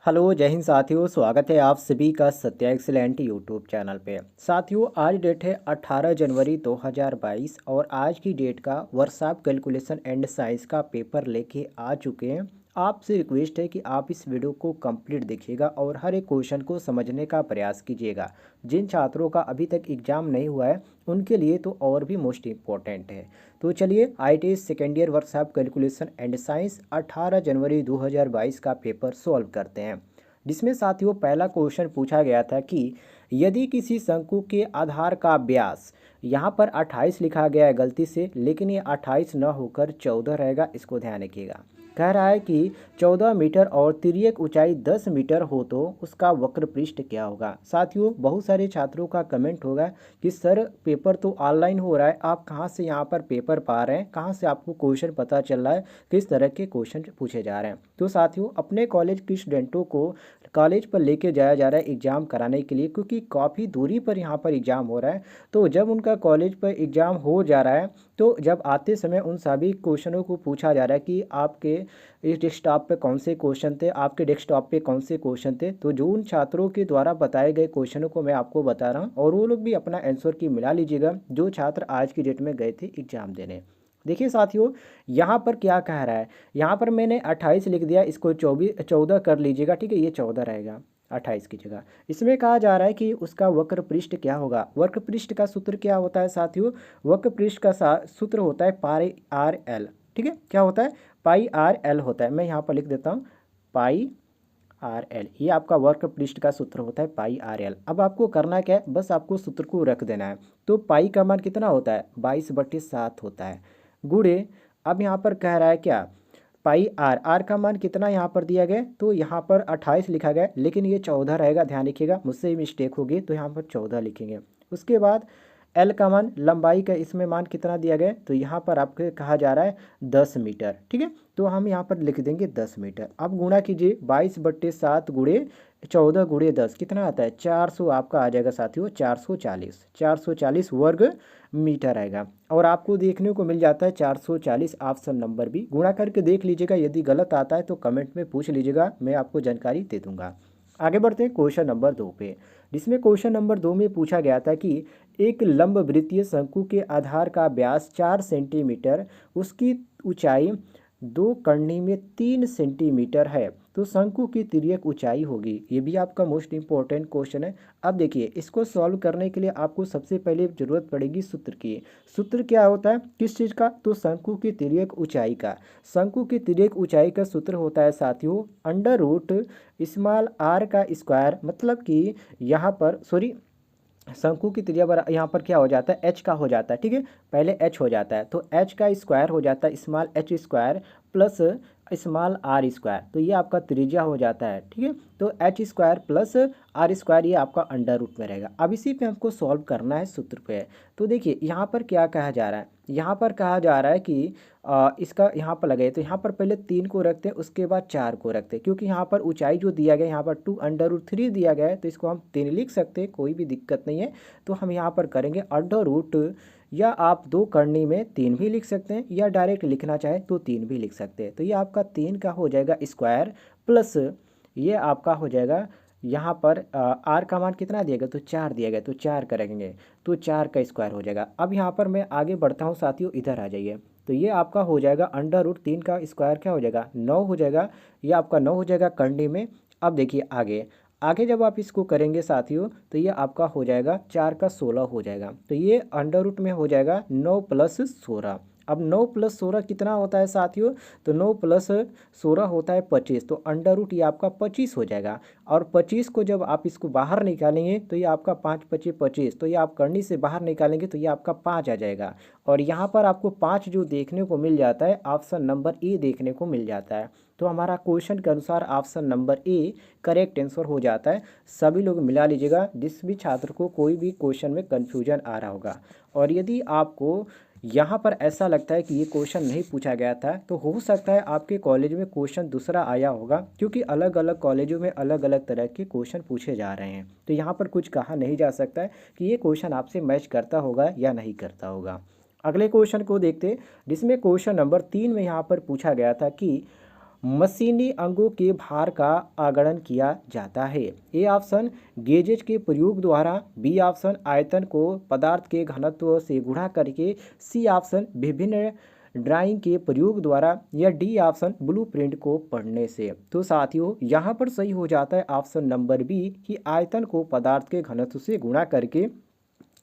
Hello जय हिंद साथियों, स्वागत है आप सभी का सत्या एक्सीलेंट यूट्यूब चैनल पे। साथियों, आज डेट है 18 जनवरी 2022 और आज की डेट का वर्कशॉप कैलकुलेशन एंड साइंस का पेपर लेके आ चुके हैं। आपसे रिक्वेस्ट है कि आप इस वीडियो को कंप्लीट देखिएगा और हर एक क्वेश्चन को समझने का प्रयास कीजिएगा। जिन छात्रों का अभी तक एग्ज़ाम नहीं हुआ है उनके लिए तो और भी मोस्ट इम्पॉर्टेंट है। तो चलिए IIT second year workshop calculation and science 18 जनवरी 2022 का पेपर सॉल्व करते हैं। जिसमें साथियों पहला क्वेश्चन पूछा गया था कि यदि किसी शंकु के आधार का व्यास, यहाँ पर 28 लिखा गया है गलती से, लेकिन ये 28 न होकर 14 रहेगा, इसको ध्यान रखिएगा। कह रहा है कि 14 मीटर और तिर्यक ऊंचाई 10 मीटर हो तो उसका वक्र पृष्ठ क्या होगा। साथियों, बहुत सारे छात्रों का कमेंट होगा कि सर पेपर तो ऑनलाइन हो रहा है, आप कहाँ से यहाँ पर पेपर पा रहे हैं, कहाँ से आपको क्वेश्चन पता चल रहा है, किस तरह के क्वेश्चन पूछे जा रहे हैं। तो साथियों, अपने कॉलेज के स्टूडेंटों को कॉलेज पर लेके जाया जा रहा है एग्ज़ाम कराने के लिए, क्योंकि काफ़ी दूरी पर यहाँ पर एग्ज़ाम हो रहा है। तो जब उनका कॉलेज पर एग्ज़ाम हो जा रहा है तो जब आते समय उन सभी क्वेश्चनों को पूछा जा रहा है कि आपके इस डेस्कटॉप पे कौन से क्वेश्चन थे, आपके डेस्कटॉप पे कौन से क्वेश्चन थे। तो जो उन छात्रों के द्वारा बताए गए क्वेश्चनों को मैं आपको बता रहा हूँ और वो लोग भी अपना आंसर की मिला लीजिएगा जो छात्र आज की डेट में गए थे एग्ज़ाम देने। देखिए साथियों, यहाँ पर क्या कह रहा है, यहाँ पर मैंने 28 लिख दिया, इसको 14 कर लीजिएगा, ठीक है, ये 14 रहेगा 28 की जगह। इसमें कहा जा रहा है कि उसका वक्र पृष्ठ क्या होगा। वक्र पृष्ठ का सूत्र क्या होता है साथियों, वक्र पृष्ठ का सूत्र होता है पाई आर एल। ठीक है, क्या होता है, पाई आर एल होता है। मैं यहाँ पर लिख देता हूँ पाई आर एल, ये आपका वक्र पृष्ठ का सूत्र होता है पाई आर एल। अब आपको करना क्या है, बस आपको सूत्र को रख देना है। तो पाई का मान कितना होता है, 22/7 होता है, गुणे, अब यहाँ पर कह रहा है क्या, पाई आर, आर का मान कितना यहाँ पर दिया गया, तो यहाँ पर 28 लिखा गया लेकिन ये 14 रहेगा, ध्यान रखिएगा, मुझसे ही मिस्टेक होगी, तो यहाँ पर 14 लिखेंगे। उसके बाद एल का मान, लंबाई का इसमें मान कितना दिया गया, तो यहाँ पर आपको कहा जा रहा है 10 मीटर। ठीक है, तो हम यहाँ पर लिख देंगे 10 मीटर। अब गुणा कीजिए, 22/7 गुणे 14 गुणे 10 कितना आता है, 400 आपका आ जाएगा साथियों, 440 वर्ग मीटर आएगा। और आपको देखने को मिल जाता है 440, ऑप्शन नंबर भी। गुणा करके देख लीजिएगा, यदि गलत आता है तो कमेंट में पूछ लीजिएगा, मैं आपको जानकारी दे दूंगा। आगे बढ़ते हैं क्वेश्चन नंबर 2 पे, जिसमें क्वेश्चन नंबर 2 में पूछा गया था कि एक लंब वृत्तीय शंकु के आधार का व्यास 4 सेंटीमीटर, उसकी ऊंचाई 2 कॉर्डी में 3 सेंटीमीटर है, तो शंकु की तिर्यक ऊंचाई होगी। ये भी आपका मोस्ट इंपॉर्टेंट क्वेश्चन है। अब देखिए, इसको सॉल्व करने के लिए आपको सबसे पहले जरूरत पड़ेगी सूत्र की। सूत्र क्या होता है, किस चीज़ का, तो शंकु की तिर्यक ऊंचाई का। शंकु की तिर्यक ऊंचाई का सूत्र होता है साथियों √r का स्क्वायर, मतलब कि यहाँ पर सॉरी, शंकु की त्रिज्या बराबर यहाँ पर क्या हो जाता है, एच का हो जाता है। ठीक है, पहले एच हो जाता है तो एच का स्क्वायर हो जाता है small H square plus small R square, तो ये आपका त्रिज्या हो जाता है। ठीक है, तो H square plus R square ये आपका अंडर रूट में रहेगा। अब इसी पे हमको सॉल्व करना है सूत्र पे। तो देखिए यहाँ पर क्या कहा जा रहा है, यहाँ पर कहा जा रहा है कि इसका यहाँ पर लगाए, तो यहाँ पर पहले 3 को रखते हैं, उसके बाद 4 को रखते हैं, क्योंकि यहाँ पर ऊंचाई जो दिया गया यहाँ पर 2√3 दिया गया है, तो इसको हम 3 लिख सकते हैं, कोई भी दिक्कत नहीं है। तो हम यहाँ पर करेंगे √, या आप 2 करनी में 3 भी लिख सकते हैं, या डायरेक्ट लिखना चाहे तो 3 भी लिख सकते हैं। तो ये आपका 3 का हो जाएगा स्क्वायर प्लस ये आपका हो जाएगा, यहाँ पर आर का मान कितना दिया गया, तो 4 दिया गया, तो 4 करेंगे तो 4 का स्क्वायर हो जाएगा। अब यहाँ पर मैं आगे बढ़ता हूँ साथियों, इधर आ जाइए, तो ये आपका हो जाएगा √3 का स्क्वायर क्या हो जाएगा, 9 हो जाएगा, ये आपका 9 हो जाएगा कंडी में। अब देखिए आगे आगे जब आप इसको करेंगे साथियों, तो ये आपका हो जाएगा 4 का 16 हो जाएगा, तो ये अंडर रूट में हो जाएगा 9 + 16। अब 9 + 16 कितना होता है साथियों, तो 9 + 16 होता है 25, तो अंडर रूट ये आपका 25 हो जाएगा। और 25 को जब आप इसको बाहर निकालेंगे तो ये आपका 5 × 25 25, तो ये आप करनी से बाहर निकालेंगे तो ये आपका 5 आ जाएगा। और यहाँ पर आपको 5 जो देखने को मिल जाता है, ऑप्शन नंबर ए देखने को मिल जाता है। तो हमारा क्वेश्चन के अनुसार option number A correct answer हो जाता है। सभी लोग मिला लीजिएगा, जिस भी छात्र को कोई भी क्वेश्चन में कन्फ्यूजन आ रहा होगा। और यदि आपको यहाँ पर ऐसा लगता है कि ये क्वेश्चन नहीं पूछा गया था, तो हो सकता है आपके कॉलेज में क्वेश्चन दूसरा आया होगा, क्योंकि अलग अलग कॉलेजों में अलग अलग तरह के क्वेश्चन पूछे जा रहे हैं। तो यहाँ पर कुछ कहा नहीं जा सकता है कि ये क्वेश्चन आपसे मैच करता होगा या नहीं करता होगा। अगले क्वेश्चन को देखते, जिसमें क्वेश्चन नंबर 3 में यहाँ पर पूछा गया था कि मशीनी अंगों के भार का आगणन किया जाता है? ए ऑप्शन गेजेज के प्रयोग द्वारा, बी ऑप्शन आयतन को पदार्थ के घनत्व से गुणा करके, सी ऑप्शन विभिन्न ड्राइंग के प्रयोग द्वारा, या डी ऑप्शन ब्लूप्रिंट को पढ़ने से। तो साथियों यहाँ पर सही हो जाता है ऑप्शन नंबर बी कि आयतन को पदार्थ के घनत्व से गुणा करके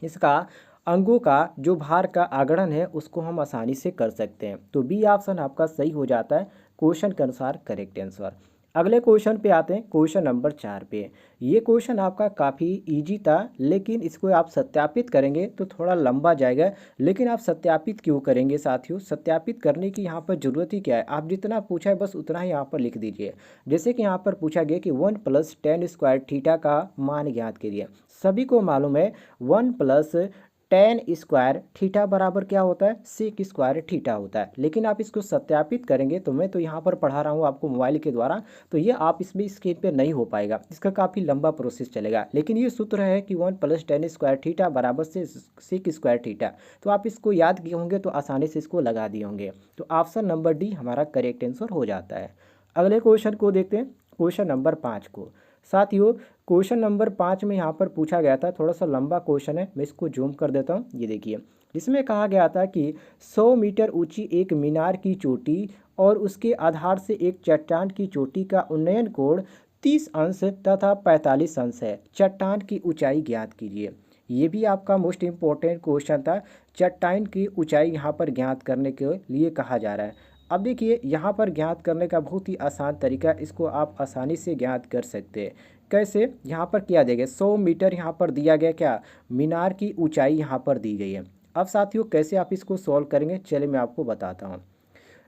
इसका अंगों का जो भार का आगणन है उसको हम आसानी से कर सकते हैं। तो बी ऑप्शन आपका सही हो जाता है क्वेश्चन के अनुसार करेक्ट आंसर। अगले क्वेश्चन पे आते हैं, क्वेश्चन नंबर 4 पे। ये क्वेश्चन आपका काफ़ी इजी था, लेकिन इसको आप सत्यापित करेंगे तो थोड़ा लंबा जाएगा। लेकिन आप सत्यापित क्यों करेंगे साथियों? सत्यापित करने की यहाँ पर ज़रूरत ही क्या है, आप जितना पूछा है बस उतना ही यहाँ पर लिख दीजिए। जैसे कि यहाँ पर पूछा गया कि 1 + tan स्क्वायर थीटा का मान ज्ञात कीजिए। सभी को मालूम है 1 + tan स्क्वायर थीटा बराबर क्या होता है, सेक स्क्वायर थीटा होता है। लेकिन आप इसको सत्यापित करेंगे तो मैं तो यहाँ पर पढ़ा रहा हूँ आपको मोबाइल के द्वारा, तो ये आप इसमें स्क्रीन पे नहीं हो पाएगा, इसका काफ़ी लंबा प्रोसेस चलेगा। लेकिन ये सूत्र है कि 1 + tan स्क्वायर थीटा बराबर से सेक स्क्वायर थीटा, तो आप इसको याद किए होंगे तो आसानी से इसको लगा दिए होंगे। तो ऑप्शन नंबर डी हमारा करेक्ट आंसर हो जाता है। अगले क्वेश्चन को देखते हैं, क्वेश्चन नंबर 5 को। साथियों क्वेश्चन नंबर 5 में यहाँ पर पूछा गया था, थोड़ा सा लंबा क्वेश्चन है, मैं इसको जूम कर देता हूँ। ये देखिए, इसमें कहा गया था कि 100 मीटर ऊंची एक मीनार की चोटी और उसके आधार से एक चट्टान की चोटी का उन्नयन कोण 30 अंश तथा 45 अंश है। चट्टान की ऊंचाई ज्ञात कीजिए। ये भी आपका मोस्ट इम्पोर्टेंट क्वेश्चन था। चट्टान की ऊंचाई यहाँ पर ज्ञात करने के लिए कहा जा रहा है। अब देखिए यहाँ पर ज्ञात करने का बहुत ही आसान तरीका, इसको आप आसानी से ज्ञात कर सकते हैं। कैसे? यहाँ पर क्या दिया गया, 100 मीटर यहाँ पर दिया गया, क्या मीनार की ऊंचाई यहाँ पर दी गई है। अब साथियों कैसे आप इसको सॉल्व करेंगे, चलिए मैं आपको बताता हूँ।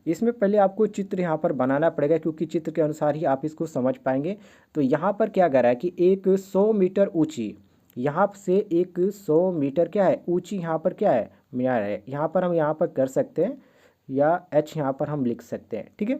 इसमें पहले आपको चित्र यहाँ पर बनाना पड़ेगा, क्योंकि चित्र के अनुसार ही आप इसको समझ पाएंगे। तो यहाँ पर क्या कर रहा है कि एक 100 मीटर ऊँची, यहाँ से एक 100 मीटर क्या है ऊँची, यहाँ पर क्या है मीनार है। यहाँ पर हम यहाँ पर कर सकते हैं, या एच यहाँ पर हम लिख सकते हैं, ठीक है।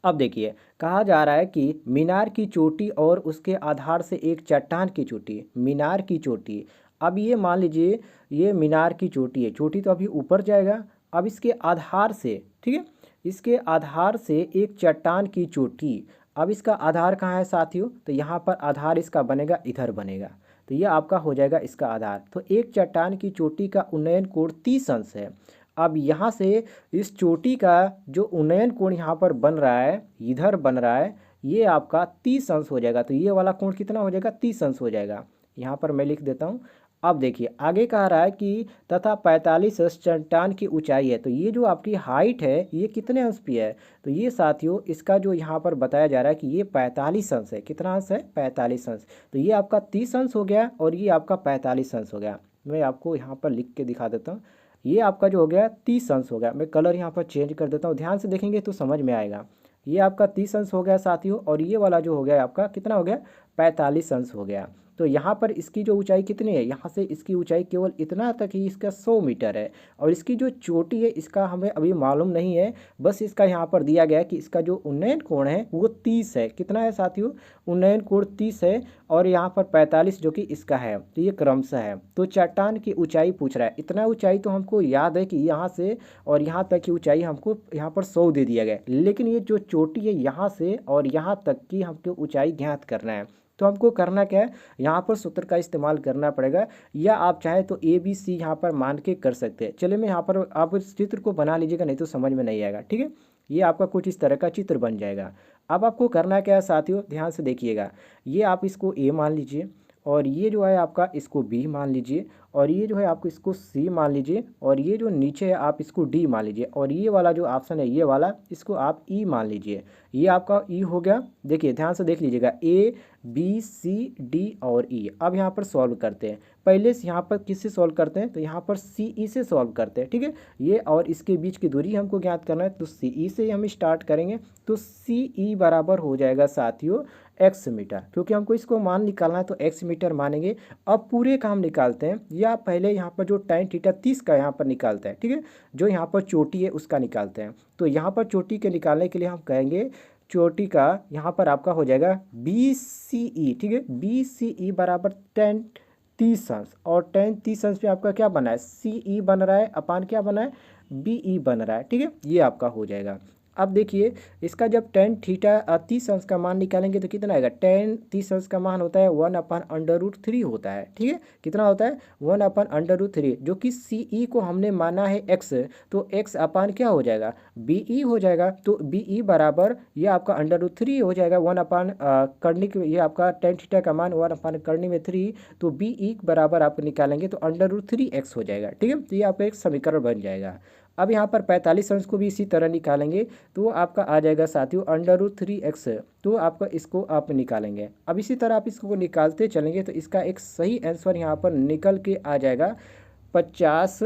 अब देखिए कहा जा रहा है कि मीनार की चोटी और उसके आधार से एक चट्टान की चोटी, मीनार की चोटी। अब ये मान लीजिए ये मीनार की चोटी है, चोटी तो अभी ऊपर जाएगा। अब इसके आधार से, ठीक है, इसके आधार से एक चट्टान की चोटी। अब इसका आधार कहाँ है साथियों? तो यहाँ पर आधार इसका बनेगा, इधर बनेगा, तो ये आपका हो जाएगा इसका आधार। तो एक चट्टान की चोटी का उन्नयन कोण 30 अंश है। अब यहाँ से इस चोटी का जो उन्नयन कोण यहाँ पर बन रहा है, इधर बन रहा है, ये आपका 30 अंश हो जाएगा। तो ये वाला कोण कितना हो जाएगा, 30 अंश हो जाएगा। यहाँ पर मैं लिख देता हूँ। अब देखिए आगे कह रहा है कि तथा 45 अंश चट्टान की ऊंचाई है। तो ये जो आपकी हाइट है ये कितने अंश पे है? तो ये साथियों इसका जो यहाँ पर बताया जा रहा है कि ये 45 अंश है। कितना अंश है? 45 अंश। तो ये आपका 30 अंश हो गया और ये आपका 45 अंश हो गया। मैं आपको यहाँ पर लिख के दिखा देता हूँ। ये आपका जो हो गया 30 अंश हो गया। मैं कलर यहाँ पर चेंज कर देता हूँ, ध्यान से देखेंगे तो समझ में आएगा। ये आपका 30 अंश हो गया साथियों, और ये वाला जो हो गया आपका कितना हो गया, 45 अंश हो गया। तो यहाँ पर इसकी जो ऊंचाई कितनी है, यहाँ से इसकी ऊंचाई केवल इतना तक ही इसका 100 मीटर है। और इसकी जो चोटी है इसका हमें अभी मालूम नहीं है, बस इसका यहाँ पर दिया गया है कि इसका जो उन्नयन कोण है वो 30 है। कितना है साथियों? उन्नयन कोण 30 है, और यहाँ पर 45 जो कि इसका है। तो ये क्रमशः है। तो चट्टान की ऊंचाई पूछ रहा है, इतना ऊंचाई तो हमको याद है कि यहाँ से और यहाँ तक की ऊंचाई हमको यहाँ पर 100 दे दिया गया, लेकिन ये जो चोटी है यहाँ से और यहाँ तक की हमको ऊंचाई ज्ञात करना है। तो हमको करना क्या है, यहाँ पर सूत्र का इस्तेमाल करना पड़ेगा, या आप चाहे तो ए बी सी यहाँ पर मान के कर सकते हैं। चलिए मैं यहाँ पर आप इस चित्र को बना लीजिएगा, नहीं तो समझ में नहीं आएगा, ठीक है। ये आपका कुछ इस तरह का चित्र बन जाएगा। अब आपको करना क्या है साथियों, ध्यान से देखिएगा। ये आप इसको ए मान लीजिए, और ये जो है आपका इसको बी मान लीजिए, और ये जो है आपको इसको सी मान लीजिए, और ये जो नीचे है आप इसको डी मान लीजिए, और ये वाला जो ऑप्शन है ये वाला इसको आप ई मान लीजिए। ये आपका ई हो गया। देखिए ध्यान से देख लीजिएगा, ए बी सी डी और ई। अब यहाँ पर सॉल्व करते हैं। पहले से यहाँ पर किससे सॉल्व करते हैं, तो यहाँ पर सी ई से सॉल्व करते हैं, ठीक है। ये और इसके बीच की दूरी हमको ज्ञात करना है, तो सी ई से हम स्टार्ट करेंगे। तो सी ई बराबर हो जाएगा साथियों एक्स मीटर, क्योंकि हमको इसको मान निकालना है तो एक्स मीटर मानेंगे। अब पूरे काम निकालते हैं, या पहले यहाँ पर जो tan थीटा 30 का यहाँ पर निकालते हैं, ठीक है। जो यहाँ पर चोटी है उसका निकालते हैं। तो यहाँ पर चोटी के निकालने के लिए हम कहेंगे चोटी का यहाँ पर आपका हो जाएगा बी सी ई, ठीक है। बी सी ई बराबर tan 30 अंश, और tan 30 अंश पे आपका क्या बना है, सी ई बन रहा है, अपान क्या बना है, बी ई बन रहा है, ठीक है। ये आपका हो जाएगा। अब देखिए इसका जब टेन थीटा 30 अंश का मान निकालेंगे तो कितना आएगा, टेन 30 अंश का मान होता है 1/√3 होता है। ठीक है, कितना होता है 1/√3, जो कि सी ई को हमने माना है एक्स, तो एक्स अपान क्या हो जाएगा बी ई हो जाएगा। तो बी ई बराबर ये आपका √3 हो जाएगा, वन अपान करने के ये आपका टेन थीटा का मान 1 अपान करने में 3, तो बी ई बराबर आप निकालेंगे तो √3x हो जाएगा। ठीक है, तो ये आपका एक समीकरण बन जाएगा। अब यहाँ पर 45 अंश को भी इसी तरह निकालेंगे तो आपका आ जाएगा साथियों √3x, तो आपका इसको आप निकालेंगे। अब इसी तरह आप इसको निकालते चलेंगे तो इसका एक सही आंसर यहाँ पर निकल के आ जाएगा 50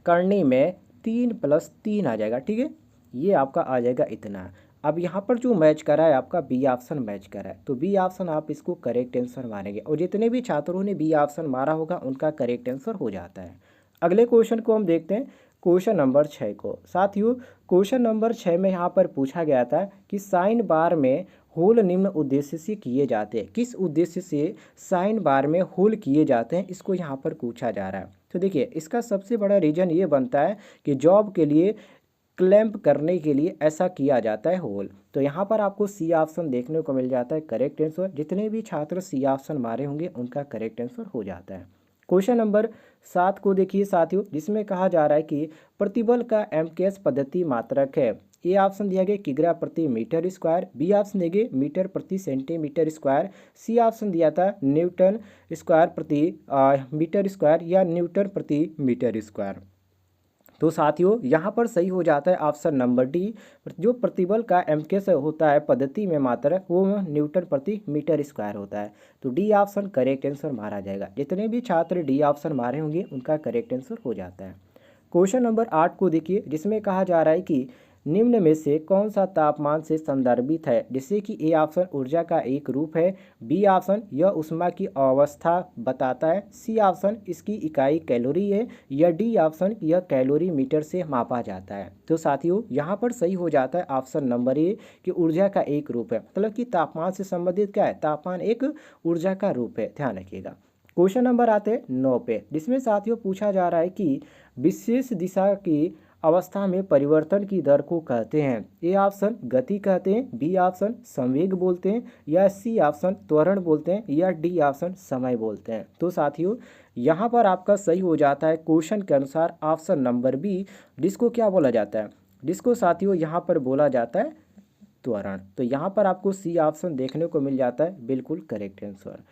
करने में 3 + 3 आ जाएगा। ठीक है, ये आपका आ जाएगा इतना। अब यहाँ पर जो मैच करा है आपका बी ऑप्शन मैच करा है, तो बी ऑप्शन आप इसको करेक्ट आंसर मानेंगे और जितने भी छात्रों ने बी ऑप्शन मारा होगा उनका करेक्ट आंसर हो जाता है। अगले क्वेश्चन को हम देखते हैं, क्वेश्चन नंबर 6 को। साथियों क्वेश्चन नंबर 6 में यहाँ पर पूछा गया था कि साइन बार में होल निम्न उद्देश्य से किए जाते हैं, किस उद्देश्य से साइन बार में होल किए जाते हैं, इसको यहाँ पर पूछा जा रहा है। तो देखिए इसका सबसे बड़ा रीज़न ये बनता है कि जॉब के लिए क्लैंप करने के लिए ऐसा किया जाता है होल। तो यहाँ पर आपको सी ऑप्शन देखने को मिल जाता है करेक्ट आंसर। जितने भी छात्र सी ऑप्शन मारे होंगे उनका करेक्ट आंसर हो जाता है। क्वेश्चन नंबर 7 को देखिए साथियों, जिसमें कहा जा रहा है कि प्रतिबल का एमकेएस पद्धति मात्रक है। ए ऑप्शन दिया गया किग्रा प्रति मीटर स्क्वायर, बी ऑप्शन दिए गए मीटर प्रति सेंटीमीटर स्क्वायर, सी ऑप्शन दिया था न्यूटन स्क्वायर प्रति मीटर स्क्वायर या न्यूटन प्रति मीटर स्क्वायर। तो साथियों यहाँ पर सही हो जाता है ऑप्शन नंबर डी, जो प्रतिबल का एमकेएस होता है पद्धति में मात्रक वो न्यूटन प्रति मीटर स्क्वायर होता है। तो डी ऑप्शन करेक्ट आंसर मारा जाएगा। जितने भी छात्र डी ऑप्शन मारे होंगे उनका करेक्ट आंसर हो जाता है। क्वेश्चन नंबर 8 को देखिए, जिसमें कहा जा रहा है कि निम्न में से कौन सा तापमान से संदर्भित है, जैसे कि ए ऑप्शन ऊर्जा का एक रूप है, बी ऑप्शन यह ऊष्मा की अवस्था बताता है, सी ऑप्शन इसकी इकाई कैलोरी है, या डी ऑप्शन यह कैलोरी मीटर से मापा जाता है। तो साथियों यहाँ पर सही हो जाता है ऑप्शन नंबर ए कि ऊर्जा का एक रूप है, मतलब कि तापमान से संबंधित क्या है, तापमान एक ऊर्जा का रूप है, ध्यान रखिएगा। क्वेश्चन नंबर आते हैं 9 पे, जिसमें साथियों पूछा जा रहा है कि विशेष दिशा की अवस्था में परिवर्तन की दर को कहते हैं। ए ऑप्शन गति कहते हैं, बी ऑप्शन संवेग बोलते हैं, या सी ऑप्शन त्वरण बोलते हैं, या डी ऑप्शन समय बोलते हैं। तो साथियों यहाँ पर आपका सही हो जाता है क्वेश्चन के अनुसार ऑप्शन नंबर बी, जिसको क्या बोला जाता है, जिसको साथियों यहाँ पर बोला जाता है त्वरण। तो यहाँ पर आपको सी ऑप्शन देखने को मिल जाता है बिल्कुल करेक्ट आंसर।